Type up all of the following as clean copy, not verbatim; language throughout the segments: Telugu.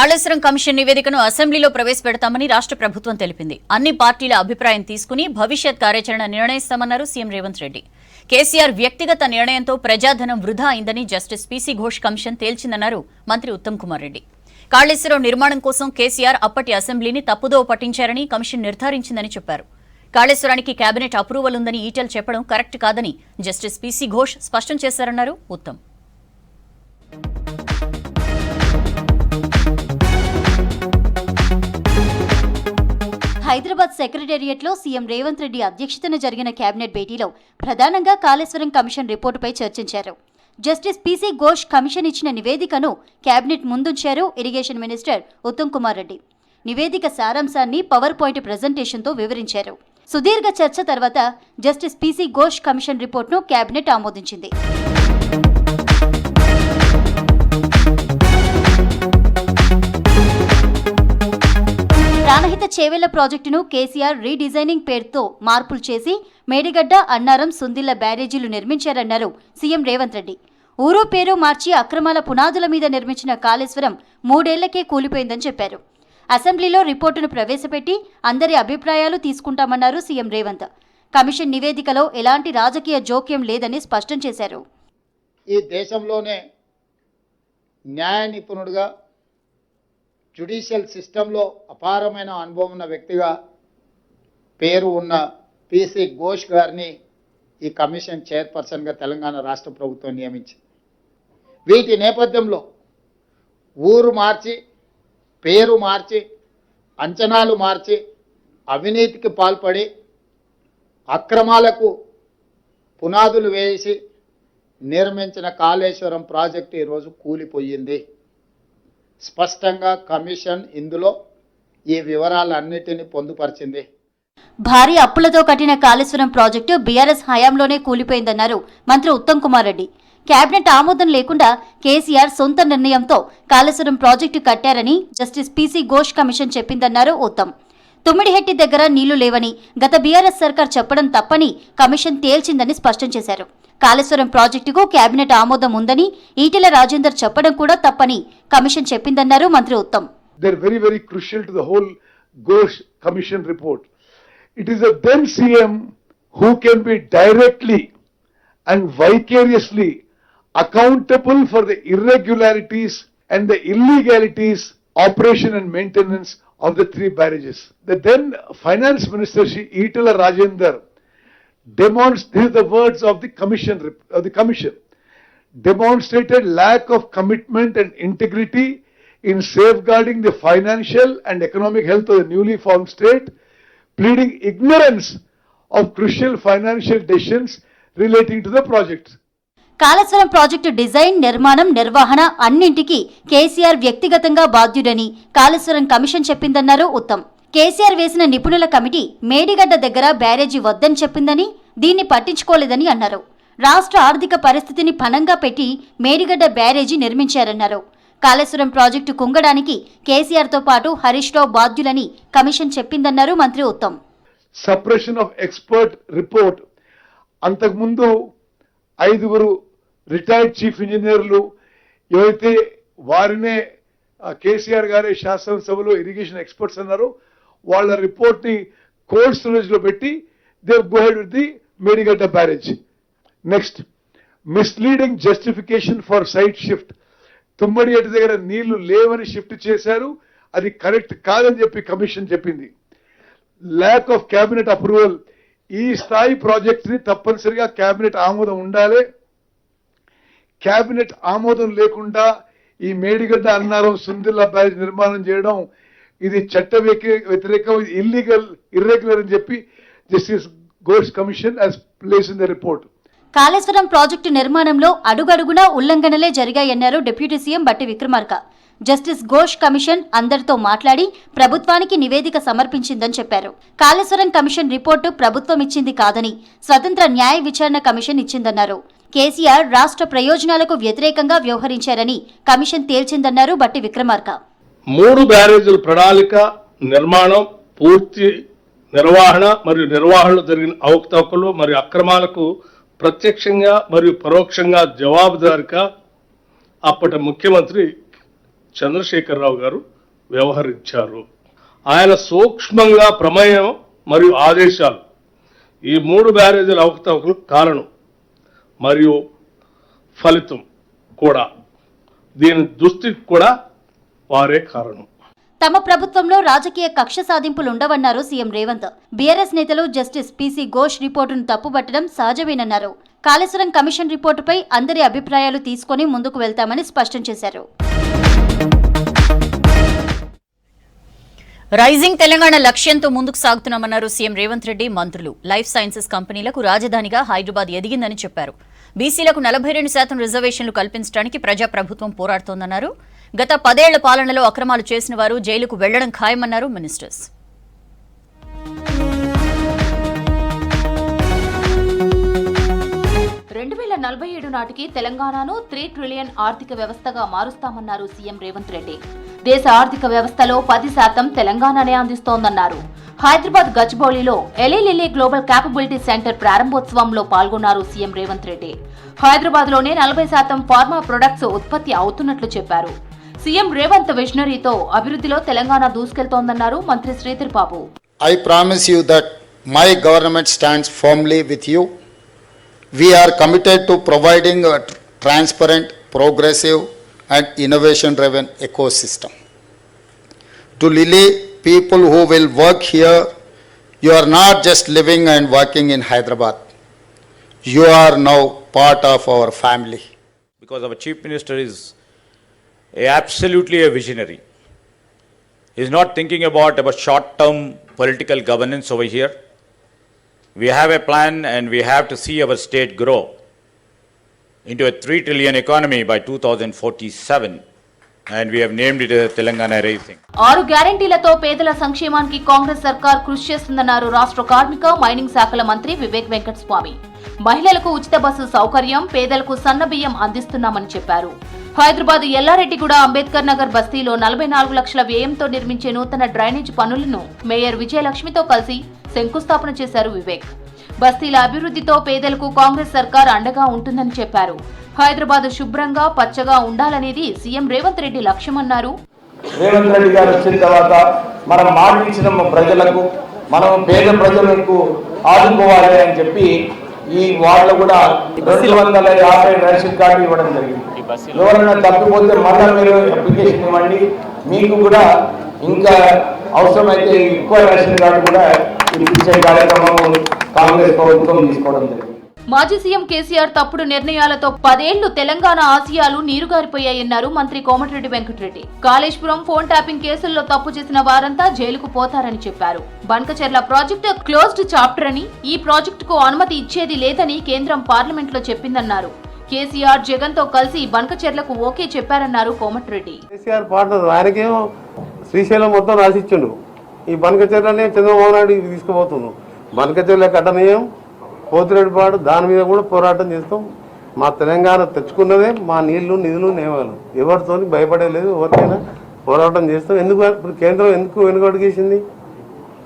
కాళేశ్వరం కమిషన్ నివేదికను అసెంబ్లీలో ప్రవేశపెడతామని రాష్ట్ర ప్రభుత్వం తెలిపింది. అన్ని పార్టీల అభిప్రాయం తీసుకుని భవిష్యత్ కార్యాచరణ నిర్ణయిస్తామన్నారు సీఎం రేవంత్ రెడ్డి. కేసీఆర్ వ్యక్తిగత నిర్ణయంతో ప్రజాధనం వృధా అయిందని జస్టిస్ పీసీ ఘోష్ కమిషన్ తేల్చిందన్నారు మంత్రి ఉత్తమ్ కుమార్ రెడ్డి. కాళేశ్వరం నిర్మాణం కోసం కేసీఆర్ అప్పటి అసెంబ్లీని తప్పుదోవ పట్టించారని కమిషన్ నిర్ధారించిందని చెప్పారు. కాళేశ్వరానికి కేబినెట్ అప్రూవల్ ఉందని ఈటెల్ చెప్పడం కరెక్ట్ కాదని జస్టిస్ పీసీ ఘోష్ స్పష్టం చేశారన్నారు ఉత్తమ్. హైదరాబాద్ సెక్రటేరియట్లో సీఎం రేవంత్ రెడ్డి అధ్యక్షతన జరిగిన కేబినెట్ భేటీలో ప్రధానంగా కాళేశ్వరం కమిషన్ రిపోర్టుపై చర్చించారు. జస్టిస్ పీసీ ఘోష్ కమిషన్ ఇచ్చిన నివేదికను కేబినెట్ ముందుంచారు ఇరిగేషన్ మినిస్టర్ ఉత్తమ్ కుమార్ రెడ్డి. నివేదిక సారాంశాన్ని పవర్ పాయింట్ ప్రెజెంటేషన్తో వివరించారు. సుదీర్ఘ చర్చ తర్వాత జస్టిస్ పీసీ ఘోష్ కమిషన్ రిపోర్టును కేబినెట్ ఆమోదించింది. ప్రాణహిత చేవెళ్ల ప్రాజెక్టును కేసీఆర్ రీడిజైనింగ్ పేరుతో మార్పులు చేసి మేడిగడ్డ, అన్నారం, సుందిళ్ల బ్యారేజీలు నిర్మించారన్నారు సీఎం రేవంత్ రెడ్డి. ఊరు పేరు మార్చి అక్రమాల పునాదుల మీద నిర్మించిన కాళేశ్వరం 3 ఏళ్లకే కూలిపోయిందని చెప్పారు. అసెంబ్లీలో రిపోర్టును ప్రవేశపెట్టి అందరి అభిప్రాయాలు తీసుకుంటామన్నారు సీఎం రేవంత్. కమిషన్ నివేదికలో ఎలాంటి రాజకీయ జోక్యం లేదని స్పష్టం చేశారు. ఈ దేశంలోనే న్యాయ నిపుణుడిగా, జ్యుడిషియల్ సిస్టంలో అపారమైన అనుభవం ఉన్న వ్యక్తిగా పేరు ఉన్న పీసీ ఘోష్ గారిని ఈ కమిషన్ చైర్పర్సన్గా తెలంగాణ రాష్ట్ర ప్రభుత్వం నియమించింది. వీటి నేపథ్యంలో ఊరు మార్చి, పేరు మార్చి, అంచనాలు మార్చి, అవినీతికి పాల్పడి అక్రమాలకు పునాదులు వేసి నిర్మించిన కాళేశ్వరం ప్రాజెక్టు ఈరోజు కూలిపోయింది. స్పష్టంగా కమిషన్ ఇందులో ఈ వివరాలన్నిటినీ పొందుపరిచింది. భారీ అప్పులతో కట్టిన కాళేశ్వరం ప్రాజెక్టు బీఆర్ఎస్ హయాంలోనే కూలిపోయిందన్నారు మంత్రి ఉత్తమ్ కుమార్ రెడ్డి. కేబినెట్ ఆమోదం లేకుండా కేసీఆర్ సొంత నిర్ణయంతో కాళేశ్వరం ప్రాజెక్టు కట్టారని జస్టిస్ పీసీ ఘోష్ కమిషన్ చెప్పిందన్నారు ఉత్తమ్. తుమ్మిడిహెట్టి దగ్గర నీళ్లు లేవని గత బీఆర్ఎస్ సర్కార్ చెప్పడం తప్పని కమిషన్ తేల్చిందని స్పష్టం చేశారు. కాళేశ్వరం ప్రాజెక్టుకు కేబినెట్ ఆమోదం ఉందని ఈటెల రాజేందర్ చెప్పడం కూడా తప్పని కమిషన్ చెప్పిందన్నారు మంత్రి Uttam. They are very, very crucial to the whole Ghosh Commission report. It is a then CM who can be directly and vicariously accountable for the irregularities and the illegalities, operation and maintenance of the 3 barrages. The then Finance Minister, Shri Itala Rajender, these are the words of the commission, demonstrated lack of commitment and integrity in safeguarding the financial and economic health of the newly formed state, pleading ignorance of crucial financial decisions relating to the project. Kaleshwaram project design, నిర్మాణం, నిర్వహణ అన్నింటికీ కేసీఆర్ వ్యక్తిగతంగా బాధ్యుడని కాళేశ్వరం కమిషన్ చెప్పిందన్నారు ఉత్తమ్. కేసీఆర్ వేసిన నిపుణుల కమిటీ మేడిగడ్డ దగ్గర బ్యారేజీ వద్దని చెప్పిందని, దీన్ని పట్టించుకోలేదని అన్నారు. రాష్ట్ర ఆర్థిక పరిస్థితిని పణంగా పెట్టి మేడిగడ్డ బ్యారేజీ నిర్మించారన్నారు. కాళేశ్వరం ప్రాజెక్టు కుంగడానికి కేసీఆర్తో పాటు హరీష్ రావు బాధ్యులని కమిషన్ చెప్పిందన్నారు మంత్రి Uttam. Suppression of expert report, అంతకుముందు 5 రిటైర్డ్ చీఫ్ ఇంజనీర్లు ఎవరైతే వారినే కేసీఆర్ గారే శాసనసభలో ఇరిగేషన్ ఎక్స్పర్ట్స్ అన్నారు, వాళ్ళ రిపోర్ట్ని కోల్డ్ స్టోరేజ్లో పెట్టి they go head with the Medigadda barrage. Next, misleading justification for site shift. Tummadigadda దగ్గర నీళ్లు లేవని షిఫ్ట్ చేశారు, అది కరెక్ట్ కాదని చెప్పి కమిషన్ చెప్పింది. ల్యాక్ ఆఫ్ క్యాబినెట్ అప్రూవల్, ఈ స్థాయి ప్రాజెక్ట్ని తప్పనిసరిగా క్యాబినెట్ ఆమోదం ఉండాలి. క్యాబినెట్ ఆమోదం లేకుండా ఈ మేడిగడ్డ, అన్నారం, సుందిళ్ల బ్యారేజ్ నిర్మాణం చేయడం ఇది చట్ట వ్యతిరేకం, ఇది ఇల్లీగల్, ఇర్రెగ్యులర్ అని చెప్పి justice Ghosh commission has placed in the report. Kaleshwaram project నిర్మాణంలో అడుగడుగునా ఉల్లంఘనలే జరిగాయన్నారు డిప్యూటీ సీఎం బట్టి విక్రమార్క. జస్టిస్ ఘోష్ కమిషన్ అందరితో మాట్లాడి ప్రభుత్వానికి నివేదిక సమర్పించిందని చెప్పారు. కాళేశ్వరం కమిషన్ రిపోర్టు ప్రభుత్వం ఇచ్చింది కాదని స్వతంత్ర న్యాయ విచారణ కమిషన్ ఇచ్చిందన్నారు. కేసీఆర్ రాష్ట్ర ప్రయోజనాలకు వ్యతిరేకంగా వ్యవహరించారని కమిషన్ తేల్చిందన్నారు బట్టి విక్రమార్క. 3 బ్యారేజీల ప్రణాళిక, నిర్మాణం, పూర్తి నిర్వహణ మరియు నిర్వహణలో జరిగిన అవకతవకలు మరియు అక్రమాలకు ప్రత్యక్షంగా మరియు పరోక్షంగా జవాబుదారీగా అప్పటి ముఖ్యమంత్రి చంద్రశేఖరరావు గారు వ్యవహరించారు. ఆయన సూక్ష్మంగా ప్రమేయం మరియు ఆదేశాలు ఈ 3 బ్యారేజీల అవకతవకలకు కారణం మరియు ఫలితం కూడా. దీని దుస్థితికి కూడా వారే కారణం. తమ ప్రభుత్వంలో రాజకీయ కక్ష సాధింపులు ఉండవన్నారు సీఎం రేవంత్. బీఆర్ఎస్ నేతలు జస్టిస్ పీసీ ఘోష్ రిపోర్టును తప్పుపట్టడం సహజమేనన్నారు. కాళేశ్వరం కమిషన్ రిపోర్టుపై అందరి అభిప్రాయాలు తీసుకుని ముందుకు వెళ్తామని స్పష్టం చేశారు. రైజింగ్ తెలంగాణ లక్ష్యంతో ముందుకు సాగుతున్నామన్నారు సీఎం రేవంత్ రెడ్డి. మంత్రులు లైఫ్ సైన్సెస్ కంపెనీలకు రాజధానిగా హైదరాబాద్ ఎదిగిందని చెప్పారు. బీసీలకు 42% రిజర్వేషన్లు కల్పించడానికి ప్రజాప్రభుత్వం పోరాడుతోందన్నారు. గత 10 ఏళ్ల పాలనలో అక్రమాలు చేసిన వారు జైలుకు వెళ్లడం ఖాయమన్నారు మినిస్టర్స్. 2047 నాటికి తెలంగాణను 3 ట్రిలియన్ ఆర్థిక వ్యవస్థగా మారుస్తామన్నారు సీఎం రేవంత్ రెడ్డి. దేశ ఆర్థిక వ్యవస్థలో 10% తెలంగాణనే అందిస్తోందన్నారు. హైదరాబాద్ గచ్చిబౌలిలో ఎలీలిల్లీ గ్లోబల్ క్యాపబిలిటీ సెంటర్ ప్రారంభోత్సవంలో పాల్గొన్నారు సీఎం రేవంత్ రెడ్డి. హైదరాబాద్ లోనే 40% ఫార్మా ప్రొడక్ట్స్ ఉత్పత్తి అవుతున్నట్లు చెప్పారు. సీఎం రేవంత్ విజనరీతో అభివృద్ధిలో తెలంగాణ దూసుకెళ్తోందన్నారు మంత్రి Sridhar Babu. I promise you that my government stands firmly with you. We are committed to providing a transparent, progressive and innovation-driven ecosystem. To Lilly, people who will work here, you are not just living and working in Hyderabad. You are now part of our family. Because our Chief Minister is absolutely a visionary. He is not thinking about short-term political governance over here. We have a plan and we have to see our state grow into a 3 trillion economy by 2047 and we have named it as Telangana Rising. 6 గ్యారెంటీలతో పేదల సంక్షేమానికి కాంగ్రెస్ సర్కార్ కృషి చేస్తుందన్నారు రాష్ట్ర కార్మిక మైనింగ్ శాఖల మంత్రి వివేక్ వెంకటస్వామి. మహిళలకు ఉచిత బస్సు సౌకర్యం, పేదలకు సన్నబియ్యం అందిస్తున్నామని చెప్పారు. హైదరాబాద్ ఎల్లారెడ్డిగూడ అంబేద్కర్ నగర్ బస్తీలో 44 లక్షల వ్యయంతో నిర్మించే నూతన డ్రైనేజ్ పనులను మేయర్ విజయలక్ష్మితో కలిసి శంకుస్థాపన చేశారు వివేక్. బస్తీల అభివృద్ధితో పేదలకు కాంగ్రెస్ సర్కార్ అండగా ఉంటుందని చెప్పారు. హైదరాబాద్ శుభ్రంగా పచ్చగా ఉండాలనేది సీఎం రేవంత్ రెడ్డి లక్ష్యమన్నారు. రేవంత్ రెడ్డి గారు వచ్చిన తర్వాత మనం మాటించిన ప్రజలకు, మనం పేద ప్రజలకు ఆదుకోవాలి అని చెప్పి ఈ వార్డులో కూడా 250 రేషన్ కార్డు ఇవ్వడం జరిగింది. ఎవరైనా తప్పిపోతే మళ్ళా మీరు అప్లికేషన్ ఇవ్వండి, మీకు కూడా ఇంకా అవసరమైతే ఎక్కువ రేషన్ కార్డు కూడా ఇప్పించే కార్యక్రమం కాంగ్రెస్ ప్రభుత్వం తీసుకోవడం జరిగింది. మాజీ సీఎం కేసీఆర్ తప్పుడు నిర్ణయాలతో 10 ఏళ్లు తెలంగాణ ఆశయాలు నీరుగారిపోయాయన్నారు మంత్రి కోమటిరెడ్డి వెంకటరెడ్డి. కాళేశ్వరం ఫోన్ ట్యాపింగ్ కేసుల్లో తప్పు చేసిన వారంతా జైలుకు పోతారని చెప్పారు. బనకచెర్ల ప్రాజెక్టు క్లోజ్డ్ చాప్టర్ అని, ఈ ప్రాజెక్టుకు అనుమతి ఇచ్చేది లేదని కేంద్రం పార్లమెంట్లో చెప్పిందన్నారు. కేసీఆర్ జగన్ తో కలిసి బనకచెర్లకు ఓకే చెప్పారన్నారు కోమటిరెడ్డి. కేసీఆర్ పార్ట్నర్, ఆయనకేమో శ్రీశైలం మొత్తం రాసిచ్చిండు, ఈ బనకచెర్లనే చంద్రబాబు నాయుడు తీసుకుపోతున్నాం. బనకచెర్ల కట్టనీయం, పోతిరెడ్డిపాడు, దాని మీద కూడా పోరాటం చేస్తాం. మా తెలంగాణ తెచ్చుకున్నదే మా నీళ్లు, నిధులు, నియమాలు. ఎవరితో భయపడలేదు, ఎవరికైనా పోరాటం చేస్తాం. ఎందుకు ఇప్పుడు కేంద్రం ఎందుకు వెనుకడుగేసింది?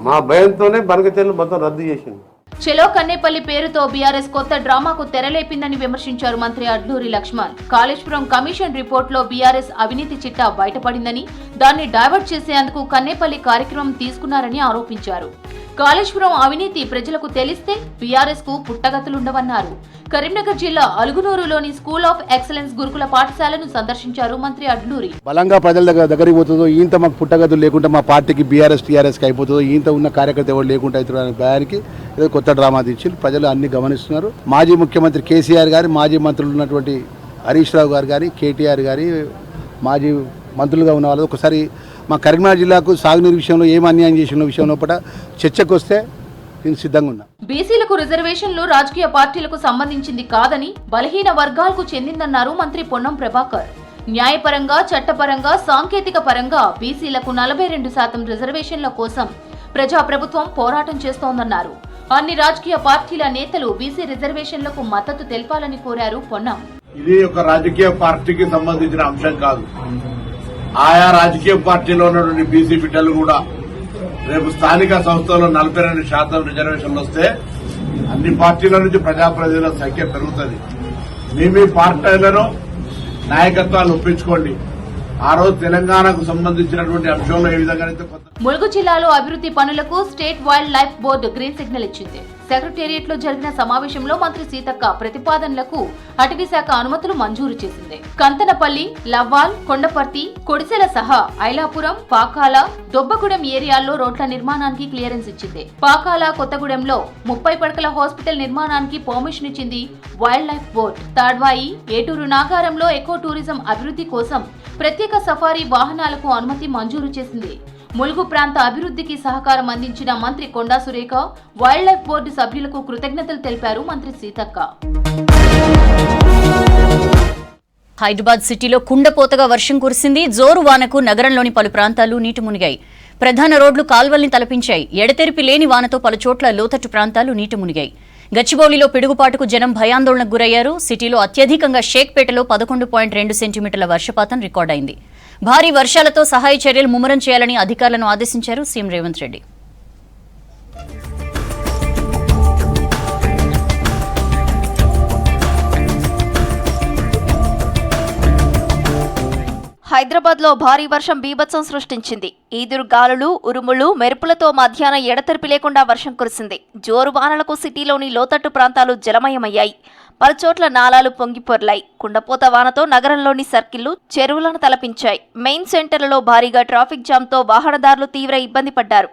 మా భయంతోనే బనకచెర్లు మొత్తం రద్దు చేసింది. చెలో కన్నేపల్లి పేరుతో బీఆర్ఎస్ కొత్త డ్రామాకు తెరలేపిందని విమర్శించారు మంత్రి అడ్లూరి లక్ష్మణ్. కాళేశ్వరం కమిషన్ రిపోర్టులో బీఆర్ఎస్ అవినీతి చిట్టా బయటపడిందని, దాన్ని డైవర్ట్ చేసేందుకు కన్నేపల్లి కార్యక్రమం తీసుకున్నారని ఆరోపించారు. కాళేశ్వరం అవినీతి ప్రజలకు తెలిస్తే బీఆర్ఎస్ కు పుట్టగతులుండవన్నారు. కరీంనగర్ జిల్లా అలుగునూరులోని స్కూల్ ఆఫ్ ఎక్సలెన్స్ గురుకుల పాఠశాలను సందర్శించారు మంత్రి అడ్లూరి. బలంగా ప్రజల దగ్గరికి పోతుందో, ఈంత మాకు పుట్టగతులు లేకుండా మా పార్టీకి బీఆర్ఎస్ టీఆర్ఎస్కి అయిపోతుందో, ఈంత ఉన్న కార్యకర్త ఎవరు లేకుండా అవుతున్న భయానికి ఏదో కొత్త డ్రామా తీసి ప్రజలు అన్ని గమనిస్తున్నారు. మాజీ ముఖ్యమంత్రి కేసీఆర్ గారి, మాజీ మంత్రులు ఉన్నటువంటి హరీష్ రావు గారు కానీ, కేటీఆర్ గారి, మాజీ మంత్రులుగా ఉన్న వాళ్ళు ఒకసారి మా కరీంనగర్ జిల్లాకు సాగునీరు విషయంలో ఏం అన్యాయం చేసిన విషయం లోపల చర్చకు వస్తే నేను సిద్ధంగా ఉన్నా. బీసీలకు రిజర్వేషన్లు రాజకీయ పార్టీలకు సంబంధించింది కాదని, బలహీన వర్గాలకు చెందిందన్నారు మంత్రి పొన్నం ప్రభాకర్. న్యాయపరంగా, చట్టపరంగా, సాంకేతిక పరంగా బీసీలకు 42% రిజర్వేషన్ల కోసం ప్రజాప్రభుత్వం పోరాటం చేస్తోందన్నారు. అన్ని రాజకీయ పార్టీల నేతలు బీసీ రిజర్వేషన్లకు మద్దతు తెలపాలని కోరారు పొన్నం. ఇది ఒక రాజకీయ పార్టీకి సంబంధించిన అంశం కాదు. ఆయా రాజకీయ పార్టీలో ఉన్నటువంటి బీసీ బిడ్డలు కూడా రేపు స్థానిక సంస్థల్లో 42% రిజర్వేషన్లు వస్తే అన్ని పార్టీల నుంచి ప్రజాప్రతినిధుల సంఖ్య పెరుగుతుంది. మీ పార్టీలను నాయకత్వాలు ఒప్పించుకోండి. ఆ రోజు తెలంగాణకు సంబంధించినటువంటి అంశంలో ఏ విధంగా అయితే ములుగు జిల్లాలో అభివృద్ధి పనులకు state wild life board green signal ఇచ్చింది. సెక్రటేరియట్ లో జరిగిన సమావేశంలో మంత్రి సీతక్క ప్రతిపాదనలకు అటవీ శాఖ అనుమతులు మంజూరు చేసింది. కంతనపల్లి, లవ్వాల్, కొండపర్తి, కొడిసెల సహా ఐలాపురం, పాకాల, దొబ్బగూడెం ఏరియాల్లో రోడ్ల నిర్మాణానికి క్లియరెన్స్ ఇచ్చింది. పాకాల, కొత్తగూడెంలో 30 పడకల హాస్పిటల్ నిర్మాణానికి పర్మిషన్ ఇచ్చింది వైల్డ్ లైఫ్ బోర్డు. తాడ్వాయి, ఏటూరు నాగారంలో ఎకో టూరిజం అభివృద్ధి కోసం ప్రత్యేక సఫారీ వాహనాలకు అనుమతి మంజూరు చేసింది. ములుగు ప్రాంత అభివృద్ధికి సహకారం అందించిన మంత్రి Konda Surekha, wild life board సభ్యులకు కృతజ్ఞతలు తెలిపారు మంత్రి సీతక్క. హైదరాబాద్ సిటీలో కుండపోతగా వర్షం కురిసింది. జోరు వానకు నగరంలోని పలు ప్రాంతాలు నీటి మునిగాయి. ప్రధాన రోడ్లు కాల్వల్ని తలపించాయి. ఎడతెరిపి లేని వానతో పలుచోట్ల లోతట్టు ప్రాంతాలు నీటి మునిగాయి. గచ్చిబౌలిలో పిడుగుపాటుకు జనం భయాందోళనకు గురయ్యారు. సిటీలో అత్యధికంగా షేక్పేటలో 11.2 సెంటీమీటర్ల వర్షపాతం రికార్డైంది. భారీ వర్షాలతో సహాయ చర్యలు ముమ్మరం చేయాలని అధికారులను ఆదేశించారు సీఎం రేవంత్ రెడ్డి. హైదరాబాద్ లో భారీ వర్షం బీభత్సం సృష్టించింది. ఈదురు గాలులు, ఉరుములు, మెరుపులతో మధ్యాహ్నం ఎడతెరిపి లేకుండా వర్షం కురిసింది. జోరు వానలకు సిటీలోని లోతట్టు ప్రాంతాలు జలమయమయ్యాయి. పలుచోట్ల నాలాలు పొంగిపొర్లాయి. కుండపోత వానతో నగరంలోని సర్కిళ్లు, చెరువులను తలపించాయి. మెయిన్ సెంటర్లలో భారీగా ట్రాఫిక్ జామ్తో వాహనదారులు తీవ్ర ఇబ్బంది పడ్డారు.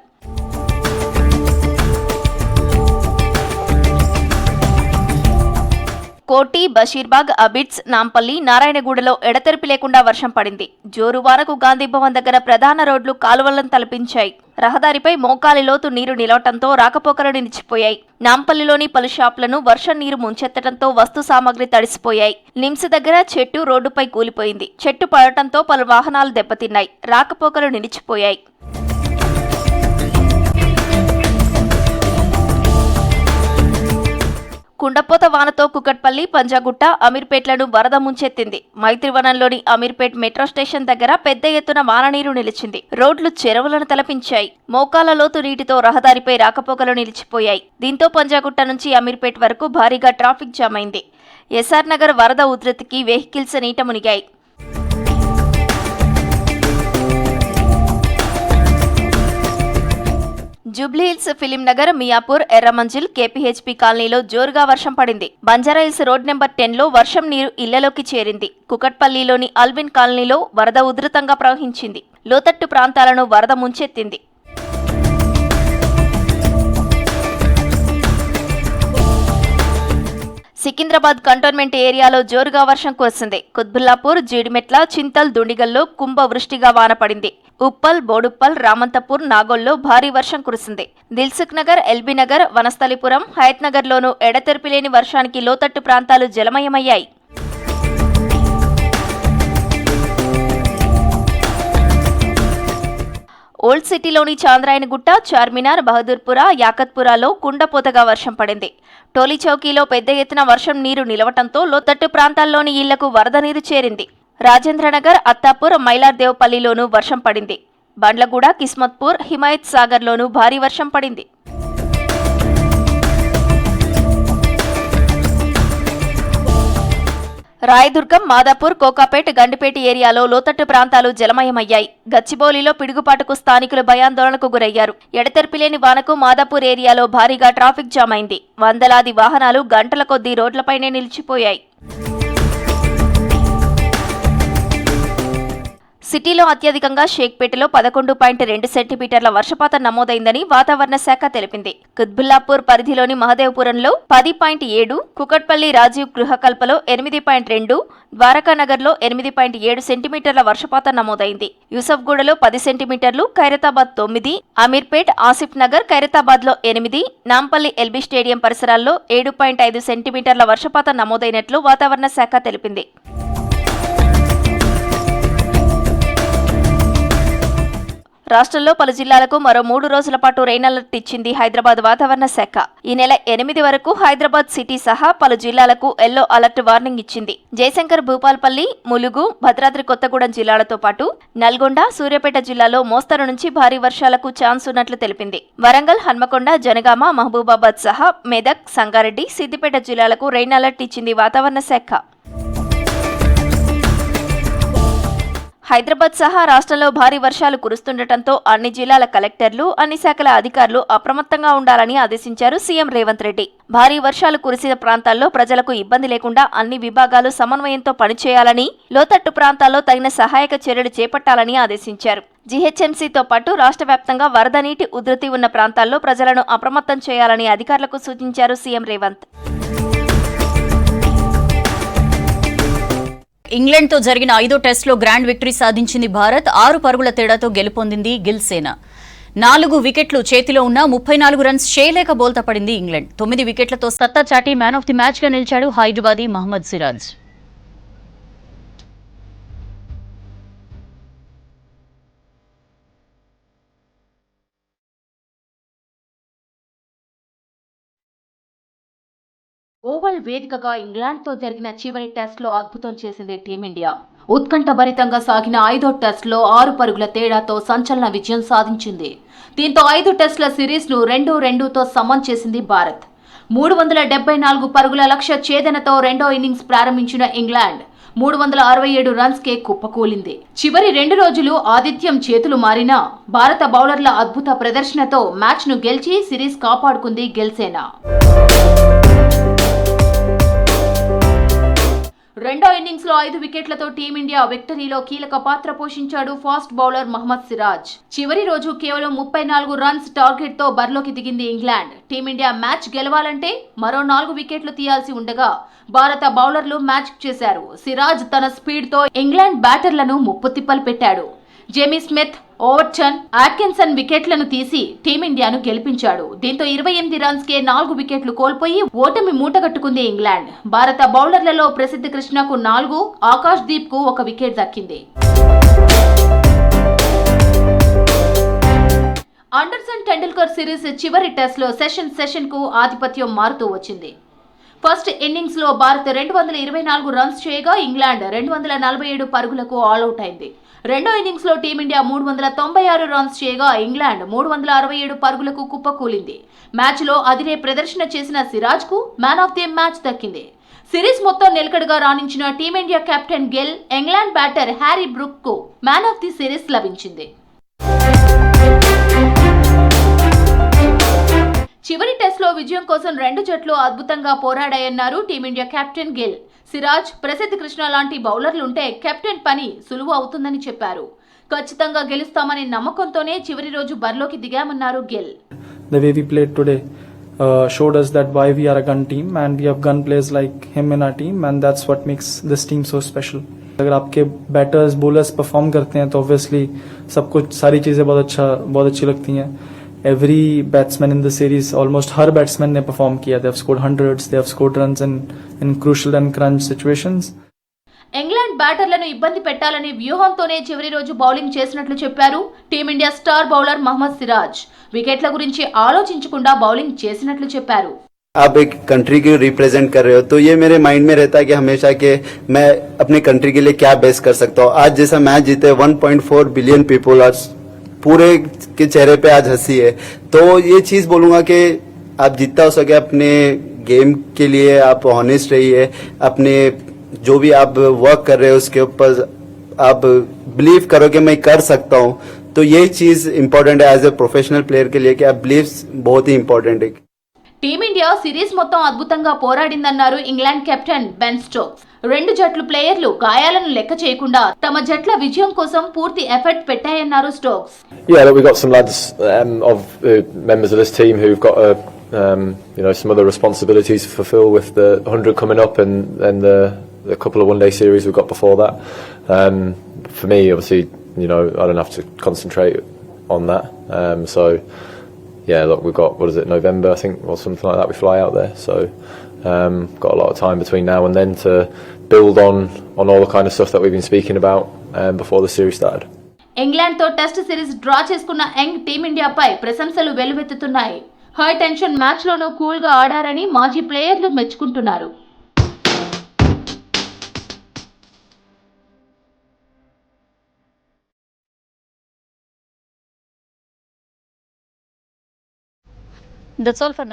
కోటి, బషీర్బాగ్, అబిడ్స్, నాంపల్లి, నారాయణగూడలో ఎడతెరిపి లేకుండా వర్షం పడింది. జోరు వానకు గాంధీభవన్ దగ్గర ప్రధాన రోడ్లు కాలువలను తలపించాయి. రహదారిపై మోకాలి లోతు నీరు నిలవటంతో రాకపోకలు నిలిచిపోయాయి. నాంపల్లిలోని పలు షాపులను వర్షం నీరు ముంచెత్తడంతో వస్తు సామాగ్రి తడిసిపోయాయి. నిమ్స్ దగ్గర చెట్టు రోడ్డుపై కూలిపోయింది. చెట్టు పడటంతో పలు వాహనాలు దెబ్బతిన్నాయి. రాకపోకలు నిలిచిపోయాయి. కుండపోత వానతో కుకట్పల్లి, పంజాగుట్ట, అమీర్పేట్లను వరద ముంచెత్తింది. మైత్రివనంలోని అమీర్పేట్ మెట్రో స్టేషన్ దగ్గర పెద్ద ఎత్తున వాననీరు నిలిచింది. రోడ్లు చెరువులను తలపించాయి. మోకాల లోతు నీటితో రహదారిపై రాకపోకలు నిలిచిపోయాయి. దీంతో పంజాగుట్ట నుంచి అమీర్పేట్ వరకు భారీగా ట్రాఫిక్ జామ్ అయింది. ఎస్ఆర్ నగర్ వరద ఉధృతికి వెహికల్స్ నీట మునిగాయి. జూబ్లీహిల్స్, ఫిలిం నగర్, మియాపూర్, ఎర్రమంజిల్, కేపీహెచ్పీ కాలనీలో జోరుగా వర్షం పడింది. బంజారాహిల్స్ రోడ్ నెంబర్ 10లో వర్షం నీరు ఇళ్లలోకి చేరింది. కుకట్పల్లిలోని అల్విన్ కాలనీలో వరద ఉధృతంగా ప్రవహించింది. లోతట్టు ప్రాంతాలను వరద ముంచెత్తింది. సికింద్రాబాద్ కంటోన్మెంట్ ఏరియాలో జోరుగా వర్షం కురిసింది. కుత్బుల్లాపూర్, జీడిమెట్ల, చింతల్, దుండిగల్లో కుంభ వృష్టిగా వాన పడింది. ఉప్పల్, బోడుప్పల్, రామంతపూర్, నాగోల్లో భారీ వర్షం కురిసింది. దిల్సుఖ్ నగర్, ఎల్బీ నగర్, వనస్థలిపురం, హయత్ నగర్లోనూ ఎడతెరిపి లేని వర్షానికి లోతట్టు ప్రాంతాలు జలమయమయ్యాయి. ఓల్డ్ సిటీలోని చాంద్రాయణగుట్ట, చార్మినార్, బహదూర్పుర, యాకత్పురాలో కుండపోతగా వర్షం పడింది. టోలీ చౌకీలో పెద్ద ఎత్తున వర్షం నీరు నిలవటంతో లోతట్టు ప్రాంతాల్లోని ఇళ్లకు వరద నీరు చేరింది. రాజేంద్రనగర్, అత్తాపూర్, మైలార్దేవ్పల్లిలోనూ వర్షం పడింది. బండ్లగూడ, కిస్మత్పూర్, హిమాయత్ సాగర్లోనూ భారీ వర్షం పడింది. రాయదుర్గం, మాదాపూర్, కోకాపేట్, గండిపేట ఏరియాలో లోతట్టు ప్రాంతాలు జలమయమయ్యాయి. గచ్చిబౌలిలో పిడుగుపాటుకు స్థానికులు భయాందోళనకు గురయ్యారు. ఎడతెరిపిలేని వానకు మాదాపూర్ ఏరియాలో భారీగా ట్రాఫిక్ జామ్ అయింది. వందలాది వాహనాలు గంటల కొద్దీ రోడ్లపైనే నిలిచిపోయాయి. సిటీలో అత్యధికంగా షేక్పేటలో 11.2 సెంటీమీటర్ల వర్షపాతం నమోదైందని వాతావరణ శాఖ తెలిపింది. కుత్బుల్లాపూర్ పరిధిలోని మహదేవ్పురంలో 10.7, కుకట్పల్లి రాజీవ్ గృహకల్పలో 8.2, ద్వారకానగర్లో 8.7 సెంటీమీటర్ల వర్షపాతం నమోదైంది. యూసఫ్గూడలో 10 సెంటీమీటర్లు, ఖైరతాబాద్ 9, అమీర్పేట్, ఆసిఫ్ నగర్, ఖైరతాబాద్లో 8, నాంపల్లి ఎల్బీ స్టేడియం పరిసరాల్లో 7.5 సెంటీమీటర్ల వర్షపాతం నమోదైనట్లు వాతావరణ శాఖ తెలిపింది. రాష్ట్రంలో పలు జిల్లాలకు మరో 3 రోజుల పాటు రెయిన్ అలర్ట్ ఇచ్చింది హైదరాబాద్ వాతావరణ శాఖ. ఈ నెల 8 వరకు హైదరాబాద్ సిటీ సహా పలు జిల్లాలకు ఎల్లో అలర్ట్ వార్నింగ్ ఇచ్చింది. జయశంకర్, భూపాల్పల్లి, ములుగు, భద్రాద్రి కొత్తగూడెం జిల్లాలతో పాటు నల్గొండ, సూర్యాపేట జిల్లాలో మోస్తరు నుంచి భారీ వర్షాలకు ఛాన్స్ ఉన్నట్లు తెలిపింది. వరంగల్, హన్మకొండ, జనగామ, మహబూబాబాద్ సహా మెదక్, సంగారెడ్డి, సిద్దిపేట జిల్లాలకు రెయిన్ అలర్ట్ ఇచ్చింది వాతావరణ శాఖ. హైదరాబాద్ సహా రాష్ట్రంలో భారీ వర్షాలు కురుస్తుండటంతో అన్ని జిల్లాల కలెక్టర్లు, అన్ని శాఖల అధికారులు అప్రమత్తంగా ఉండాలని ఆదేశించారు సీఎం రేవంత్ రెడ్డి. భారీ వర్షాలు కురిసిన ప్రాంతాల్లో ప్రజలకు ఇబ్బంది లేకుండా అన్ని విభాగాలు సమన్వయంతో పనిచేయాలని, లోతట్టు ప్రాంతాల్లో తగిన సహాయక చర్యలు చేపట్టాలని ఆదేశించారు. జీహెచ్ఎంసీతో పాటు రాష్ట్ర వ్యాప్తంగా వరద నీటి ఉధృతి ఉన్న ప్రాంతాల్లో ప్రజలను అప్రమత్తం చేయాలని అధికారులకు సూచించారు సీఎం రేవంత్. ఇంగ్లాండ్తో జరిగిన 5వ టెస్టులో గ్రాండ్ విక్టరీ సాధించింది భారత్. 6 పరుగుల తేడాతో గెలుపొందింది గిల్ సేన. 4 వికెట్లు చేతిలో ఉన్న 34 రన్స్ చేయలేక బోల్తా పడింది ఇంగ్లాండ్. 9 వికెట్లతో సత్తా చాటి మ్యాన్ ఆఫ్ ది మ్యాచ్ గా నిలిచాడు హైదరాబాదీ మహమ్మద్ సిరాజ్. ఓవల్ వేదికగా ఇంగ్లాండ్తో జరిగిన చివరి టెస్ట్లో అద్భుతం చేసింది టీమిండియా. ఉత్కంఠభరితంగా సాగిన 5వ టెస్టులో 6 పరుగుల తేడాతో సంచలన విజయం సాధించింది. దీంతో 5 టెస్టుల సిరీస్ను 2-2తో సమం చేసింది భారత్. 374 పరుగుల లక్ష్య ఛేదనతో రెండో ఇన్నింగ్స్ ప్రారంభించిన ఇంగ్లాండ్ 367 రన్స్కే కుప్పకూలింది. చివరి 2 రోజులు ఆతిథ్యం చేతులు మారినా భారత బౌలర్ల అద్భుత ప్రదర్శనతో మ్యాచ్ను గెలిచి సిరీస్ కాపాడుకుంది గిల్సేన. రెండో ఇన్నింగ్స్ లో 5 వికెట్లతో టీమిండియా విక్టరీలో కీలక పాత్ర పోషించాడు ఫాస్ట్ బౌలర్ మహమ్మద్ సిరాజ్. చివరి రోజు కేవలం 34 రన్స్ టార్గెట్ తో బరిలోకి దిగింది ఇంగ్లాండ్. టీమిండియా మ్యాచ్ గెలవాలంటే మరో 4 వికెట్లు తీయాల్సి ఉండగా భారత బౌలర్లు మ్యాచ్ చేశారు. సిరాజ్ తన స్పీడ్ తో ఇంగ్లాండ్ బ్యాటర్లను ముప్పుతిప్పలు పెట్టాడు. జేమీ స్మిత్, ఓవర్టన్, అట్కిన్సన్ వికెట్లను తీసి టీమిండియాను గెలిపించాడు. దీంతో 28 రన్స్కే 4 వికెట్లు కోల్పోయి ఓటమి మూటగట్టుకుంది ఇంగ్లాండ్. భారత బౌలర్లలో ప్రసిద్ధ్ కృష్ణకు 4, ఆకాష్ దీప్ కు 1 వికెట్ దక్కింది. అండర్సన్ టెండూల్కర్ సిరీస్ చివరి టెస్ట్లో సెషన్ కు ఆధిపత్యం మారుతూ వచ్చింది. ఫస్ట్ ఇన్నింగ్స్ లో భారత్ 224 రన్స్ చేయగా ఇంగ్లాండ్ 247 పరుగులకు ఆల్అౌట్ అయింది. రెండో ఇన్నింగ్స్ లో టీమిండియా 396 రన్స్ చేయగా ఇంగ్లాండ్ 367 పరుగులకు కుప్పకూలింది. మ్యాచ్ లో అదిరే ప్రదర్శన చేసిన సిరాజ్ కు మ్యాన్ ఆఫ్ ది మ్యాచ్ దక్కింది. సిరీస్ మొత్తం నిలకడగా రాణించిన Team India captain Gill, England batter Harry Brook కు మ్యాన్ ఆఫ్ ది సిరీస్ లభించింది. చివరి టెస్ట్లో విజయం కోసం 2 జట్లు అద్భుతంగా పోరాడాయన్నారు టీమిండియా కెప్టెన్ గిల్. సిరాజ్, ప్రసిద్ధ్ కృష్ణ లాంటి బౌలర్లుంటే కెప్టెన్ పని సులువు అవుతుందని చెప్పారు. ఖచ్చితంగా గెలుస్తామనే నమ్మకంతోనే చివరి రోజు బరిలోకి దిగామన్నారు Gill. The way we played today showed us that why we are a gun team and we have gun players like him in our team and that's what makes this team so special. अगर आपके बैटर्स बॉलर्स परफॉर्म करते हैं तो ऑब्वियसली सब कुछ सारी चीजें बहुत अच्छी लगती हैं. Every batsman in the series, almost her batsman ने perform किया. They have scored hundreds, they have scored runs in crucial and crunch situations. England బ్యాటర్లను ఇబ్బంది పెట్టాలనే వ్యూహంతోనే చివరి రోజు బౌలింగ్ చేసినట్లు చెప్పారు Team India star bowler Mohammed Siraj. వికెట్ల గురించి ఆలోచించకుండా బౌలింగ్ చేసినట్లు చెప్పారు. आप एक कंट्री को रिप्रेजेंट कर रहे हो तो ये मेरे माइंड में रहता है कि हमेशा कि मैं अपनी कंट्री के लिए क्या बेस्ट कर सकता हूँ. आज जैसा मैच जीते 1.4 बिलियन पीपल आज पूरे के चेहरे पे आज हंसी है. तो ये चीज बोलूंगा कि आप जितना हो सके अपने गेम के लिए आप ऑनेस्ट रहिए. अपने जो भी आप वर्क कर रहे हो उसके ऊपर आप बिलीव करो कि मैं कर सकता हूँ. तो ये चीज इम्पोर्टेंट है एज ए प्रोफेशनल प्लेयर के लिए कि आप बिलीव बहुत ही इम्पोर्टेंट है. టీమిండియా సిరీస్ మొత్తం అద్భుతంగా పోరాడిందన్నారు ఇంగ్లాండ్ కెప్టెన్ బెన్ స్టోక్స్. 2 జట్లు ప్లేయర్లు గాయాలను లెక్క చేయకుండా తమ జట్ల విజయం కోసం పూర్తి ఎఫర్ట్ పెట్టాయన్నారు Stokes. Yeah, look, we've got some lads of members of this team who've got some other responsibilities to fulfil with the 100 coming up and the couple of one-day series we've got before that. For me, obviously, I don't have to concentrate on that. So yeah, look, we've got, what is it, November, I think, or something like that, we fly out there. So, got a lot of time between now and then to build on all the kind of stuff that we've been speaking about before the series started. England తో టెస్ట్ సిరీస్ డ్రా చేసుకున్న యంగ్ టీమిండియాపై ప్రశంసలు వెల్లువెత్తుతున్నాయి. హై టెన్షన్ మ్యాచ్ లోనూ కూల్ గా ఆడారని మాజీ ప్లేయర్లు మెచ్చుకుంటున్నారు. That's all for now.